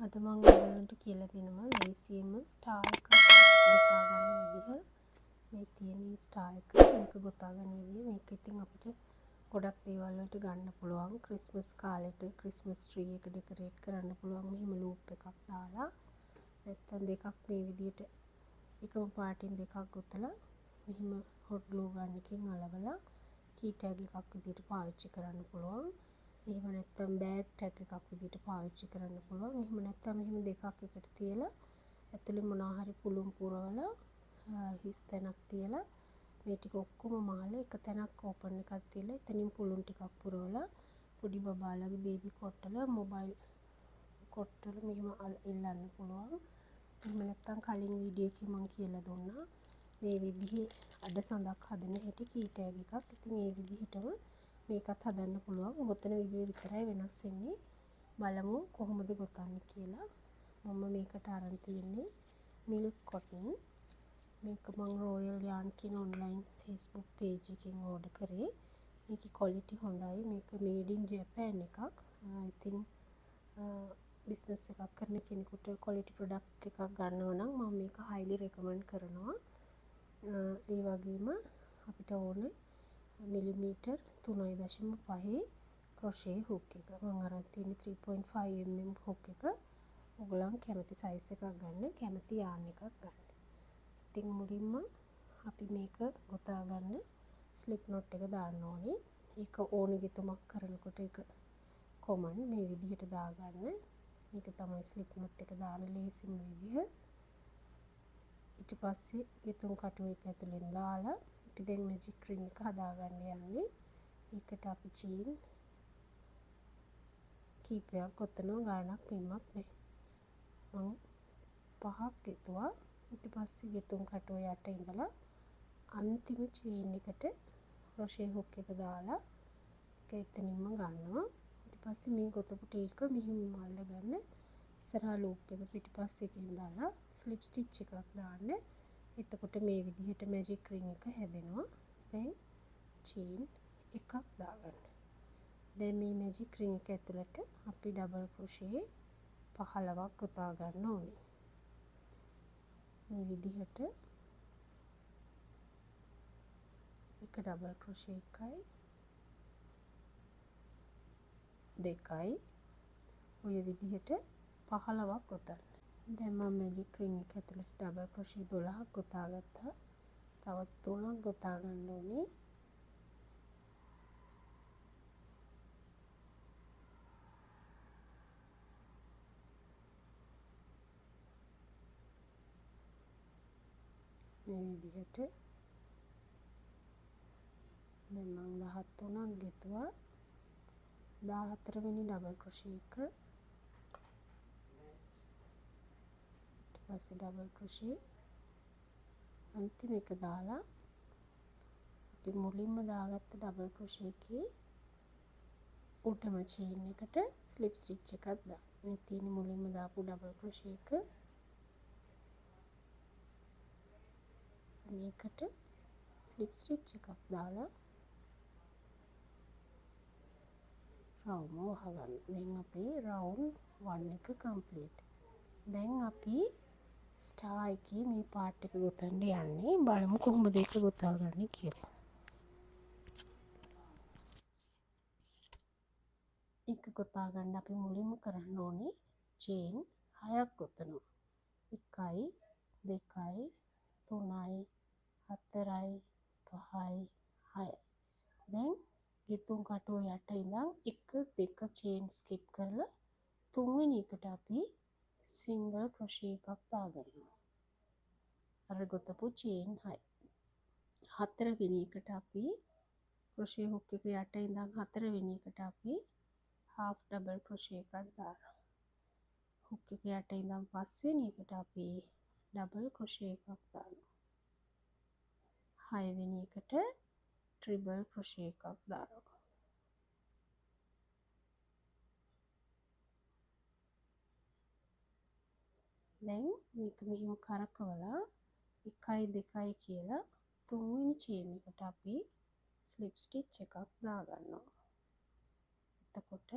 අද මම ඔයගලන්ට කියලා දෙනවා ලේසියෙන්ම ස්ටාර් එකක් ගොතා ගන්න විදිහ. මේ තියෙන ස්ටාර් එක මේක ගොතා ගන්න විදිහ. මේක ඉතින් අපිට ගොඩක් දේවල් වලට ගන්න පුළුවන්. ක්‍රිස්මස් කාලෙට ක්‍රිස්මස් ට්‍රී එක ඩෙකොරේට් කරන්න පුළුවන්. මෙහෙම ලූප් එකක් දාලා නැත්තම් දෙකක් මේ විදිහට එකම පාටින් දෙකක් ගොතලා මෙහෙම හොට් ග්ලූ ගන්නකින් අලවලා කී ටැග් එකක් විදිහට පාවිච්චි කරන්න පුළුවන්. එහෙම නැත්නම් බෑග් ටැග් එකක් විදිහට පාවිච්චි කරන්න පුළුවන්. එහෙම නැත්නම් මෙහෙම දෙකක් එකට තියලා ඇතුලේ මොනවා හරි පුළුම් පුරවලා හිස් තැනක් තියලා මේ ටික ඔක්කොම මාලා එක තැනක් ඕපන් එකක් තියලා එතනින් පුළුම් ටිකක් පුරවලා පොඩි බබාලගේ බේබි කොට්ටල මොබයිල් කොට්ටල මෙහෙම එල්ලන්න පුළුවන්. එහෙම නැත්නම් කලින් වීඩියෝ එකේ මම කියලා දුන්නා මේ විදිහේ අඩසඳක් හදන හැටි කී ටැග් එකක්. ඉතින් මේ විදිහටම මේකත් හදන්න පුළුවන්. ගොතන විදිය විතරයි වෙනස් වෙන්නේ. බලමු කොහොමද ගොතන්නේ කියලා. මම මේකට අරන් තියෙන්නේ මිල්ක් කොටන්. මේක මම රොයල් යාන් කියන ඔන්ලයින් Facebook page එකකින් ඕඩර් කරේ. මේකේ ක්වොලිටි හොඳයි. මේක මේඩ් ඉන් ජපාන් එකක්. I think බිස්නස් එකක් කරන කෙනෙකුට ක්වොලිටි ප්‍රොඩක්ට් එකක් ගන්නව නම් මම මේක highly recommend කරනවා. ඒ වගේම අපිට ඕනේ මිලිමීටර් 3.5 ක්‍රොෂේ හුක් එක. මම අරන් තියෙන්නේ 3.5 mm හුක් එක. ඔයගොල්ලන් කැමති සයිස් එකක් ගන්න, කැමති යාන් එකක් ගන්න. ඉතින් මුලින්ම අපි මේක ගොතා ගන්න ස්ලිප් knot එක දාන්න ඕනේ. ඒක ඕනේ ගෙතුමක් කරනකොට ඒක කොමන් මේ විදිහට දාගන්න. මේක තමයි ස්ලිප් knot එක දාන ලේසිම විදිහ. ඊට පස්සේ ගෙතුම් කටුව එක ඇතුලෙන් දාලා අපි දැන් මැජික් රින් එක හදාගන්න යන්නේ. ඒකට අපි චීන් කීපයක් ගොතනවා, ගානක් පිම්මක් නැහැ. මම 5ක් ගෙතුවා. ඊට පස්සේ ගෙතුම් කටුව යට ඉඳලා අන්තිම චේන් එකට ක්‍රොෂේ හුක් එක දාලා ඒක එතනින්ම ගන්නවා. ඊට පස්සේ මේ ගොතපු ටික මෙහෙම අල්ලගන්න. ඉස්සරහා ලූප් එක පිටිපස්සෙකින් දාලා ස්ලිප් ස්ටිච් එකක් දාන්න. එතකොට මේ විදිහට මැජික් රින් එක හැදෙනවා. දැන් චේන් එකක් දාගන්න. දැන් මේ මැජික් රින් එක ඇතුළට අපි ඩබල් ක්‍රොෂේ 15ක් ගොතා ගන්න ඕනේ. මේ විදිහට එක ඩබල් ක්‍රොෂේ එකයි දෙකයි ඔය විදිහට 15ක් ගොතන්න. දැන් මම මැජික් රින් එක ඇතුළට ඩබල් ක්‍රොෂේ 12ක් ගොතා ගත්තා. තව 3ක් ගොතා ගන්න ඕනේ. මේ විදිහට දැන් මම 13ක් ගෙතුවා. 14 වෙනි ඩබල් ක්‍රොෂේ එක ඊට පස්සේ ඩබල් ක්‍රොෂේ අන්තිම එක දාලා අපි මුලින්ම දාගත්ත ඩබල් ක්‍රොෂේ එකේ උඩම චේන් එකට ස්ලිප් ස්ටිච් එකක් දාන්න. මේ තියෙන මුලින්ම දාපු ඩබල් ක්‍රොෂේ එක මේකට ස්ලිප් ස්ටිච් එකක් දාලා රවුම වහගන්න. දැන් අපේ රවුන්ඩ් 1 එක කම්ප්ලීට්. දැන් අපි ස්ටාර් එකේ මේ පාර්ට් එක ගොතන්න යන්නේ. බලමු කොහොමද ඒක ගොතාගන්නේ කියලා. ඒක ගොතා ගන්න අපි මුලින්ම කරන්න ඕනේ චේන් 6ක් ගොතනවා. 1යි 2යි 3යි 4යි 5යි 6යි. දැන් ගෙතුම් කටුව යට ඉඳන් 1 2 චේන් ස්කිප් කරලා 3 වෙනි එකට අපි සිංගල් ක්‍රොෂේ එකක් දාගන්නවා. අර ගොතපු චේන් 6. 4 වෙනි එකට අපි ක්‍රොෂේ හුක් එක යට ඉඳන් 4 වෙනි එකට අපි half double ක්‍රොෂේ එකක් දානවා. හුක් එක යට ඉඳන් 5 වෙනි එකට අපි ඩබල් ක්‍රොෂේ එකක් දානවා. 6 වෙනි එකට ට්‍රිබල් ක්‍රොෂේ එකක් දානවා. දැන් මේක මෙහෙම කරකවලා 1යි 2යි කියලා 3 වෙනි චේන් එකට අපි ස්ලිප් ස්ටිච් එකක් දාගන්නවා. එතකොට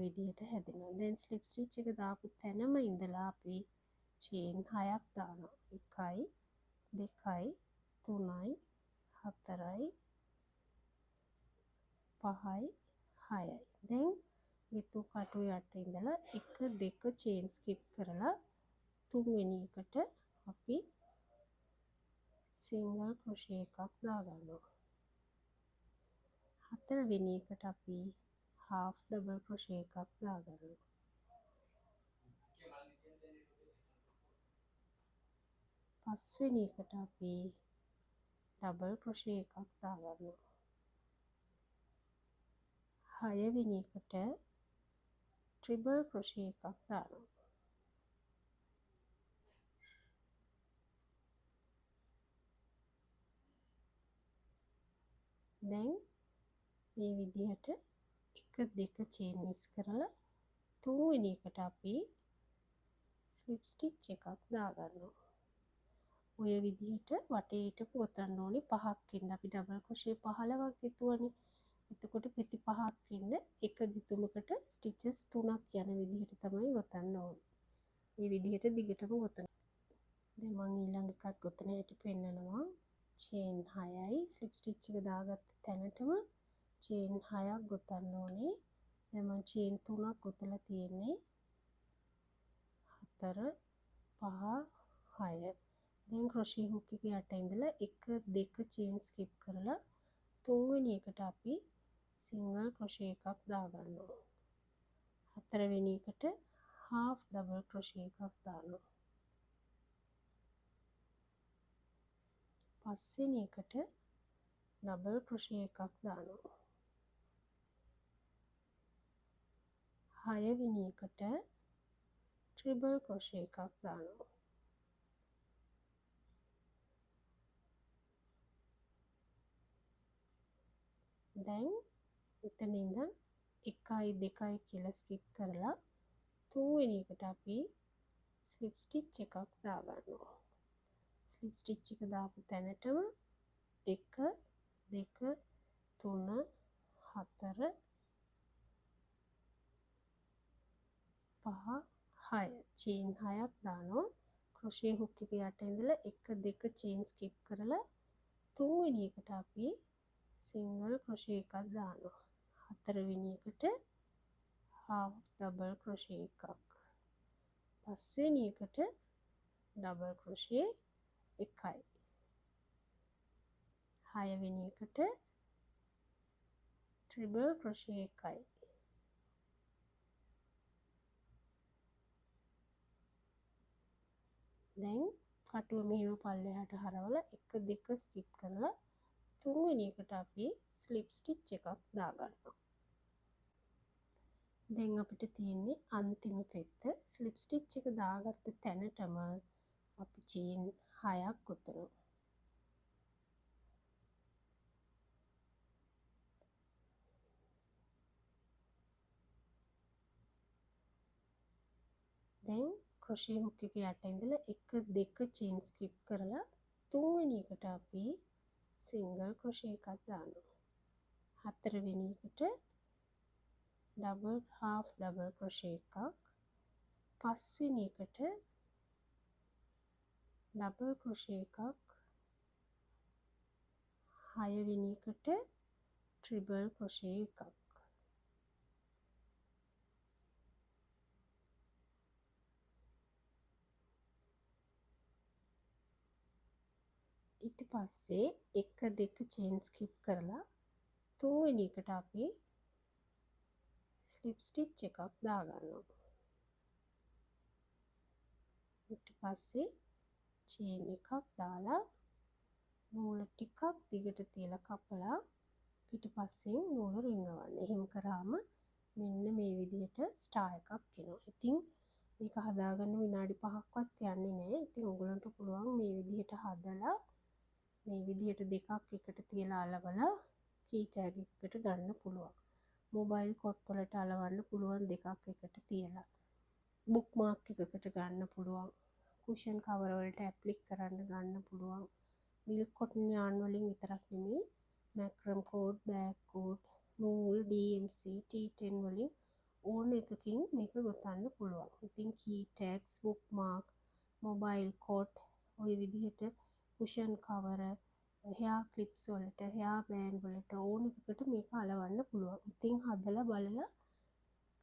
විදිහට හැදෙනවා. දැන් ස්ලිප් ස්ටිච් එක දාපු තැනම ඉඳලා අපි චේන් 6ක් දානවා. 1යි 2යි 3යි 4යි 5යි 6යි. දැන් විතු කටු යට ඉඳලා 1 2 චේන් ස්කිප් කරලා තුන්වෙනි එකට අපි සිංගල් ක්‍රොෂේ එකක් දාගන්නවා. හතරවෙනි එකට අපි half double crochet එකක් දාගන්නවා. පස්වෙනි එකට අපි double crochet එකක් දාගන්නවා. හයවෙනි එකට triple crochet එකක් දානවා. දැන් මේ විදිහට 1 2 chain මිස් කරලා තුන්වෙනි එකට අපි slip stitch එකක් දාගන්නවා. ඔය විදිහට වටේට පුවතන්න ඕනේ 5ක් ඉන්න. අපි double crochet 15ක් ගෙතුවනේ. එතකොට පිටි 5ක් ඉන්න එක ගිතුමකට stitches 3ක් යන විදිහට තමයි ගොතන්න ඕනේ. මේ විදිහට දිගටම ගොතන්න. දැන් මම ඊළඟ එකත් ගොතන හැටි පෙන්නනවා. chain 6යි slip stitch එක දාගත්ත තැනටම chain 6ක් ගොතන්න ඕනේ. දැන් මම chain 3ක් ගොතලා තියෙන්නේ. 4 5 6. දැන් crochet hook එක යට ඉඳලා 1 2 chain skip කරලා තුන්වෙනි එකට අපි single crochet එකක් දාගන්නවා. හතරවෙනි එකට half double crochet එකක් දානවා. පස්වෙනි එකට double crochet එකක් දානවා. හයවෙනි එකට triple crochet එකක් දානවා. දැන් එතන ඉඳන් 1යි 2යි කියලා skip කරලා තුන්වෙනි එකට අපි slip stitch එකක් දාගන්නවා. slip stitch එක දාපු තැනටම 1 2 3 4 5 6 chain 6ක් දානවා. crochet hook එක යට ඉඳලා 1 2 chain skip කරලා තුන්වෙනි එකට අපි single crochet එකක් දානවා. හතරවෙනි එකට half double crochet එකක්. පස්වෙනි එකට double crochet එකයි. හයවෙනි එකට triple crochet එකයි. දැන් කටුව මෙහෙම පල්ලෙහාට හරවලා 1 2 skip කරලා තුන්වෙනි එකට අපි slip stitch එකක් දාගන්නවා. දැන් අපිට තියෙන්නේ අන්තිම පෙත්ත. slip stitch එක දාගත්ත තැනටම අපි chain 6ක් ගොතනවා. දැන් crochet hook එක යට ඉඳලා 1 2 chain skip කරලා තුන්වෙනි එකට අපි single crochet එකක් දානවා. හතරවෙනි එකට double half double crochet එකක්. පස්වෙනි එකට double crochet එකක්. හයවෙනි එකට triple crochet එකක්. ඊට පස්සේ 1 2 chain skip කරලා තුන්වෙනි එකට අපි slip stitch එකක් දාගන්නවා. ඊට පස්සේ chain එකක් දාලා නූල ටිකක් දිගට තියලා කපලා පිටිපස්සෙන් නූල රිංගවන්න. එහෙම කරාම මෙන්න මේ විදිහට ස්ටාර් එකක් එනවා. ඉතින් මේක හදාගන්න විනාඩි 5ක්වත් යන්නේ නැහැ. ඉතින් ඔයගලන්ට පුළුවන් මේ විදිහට හදලා මේ විදිහට දෙකක් එකට තියලා අලවලා කී ටැග් එකකට ගන්න පුළුවන්. මොබයිල් කොට් වලට අලවන්න පුළුවන් දෙකක් එකට තියලා. බුක් මාක් එකකට ගන්න පුළුවන්. කුෂන් කවර් වලට ඇප්ලික් කරන්න ගන්න පුළුවන්. මිල්ක් කොටන් යාන් වලින් විතරක් නෙමෙයි මැක්‍රම් කෝඩ්, බෑග් කෝඩ්, නූල්, DMC, T10 වලින් ඕන එකකින් මේක ගොතන්න පුළුවන්. ඉතින් key tags, bookmark, mobile coat ඔය විදිහට cushion cover, hair clips වලට, hair band වලට ඕන එකකට මේක අලවන්න පුළුවන්. ඉතින් හදලා බලලා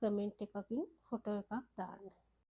කමෙන්ට් එකකින් ෆොටෝ එකක් දාන්න.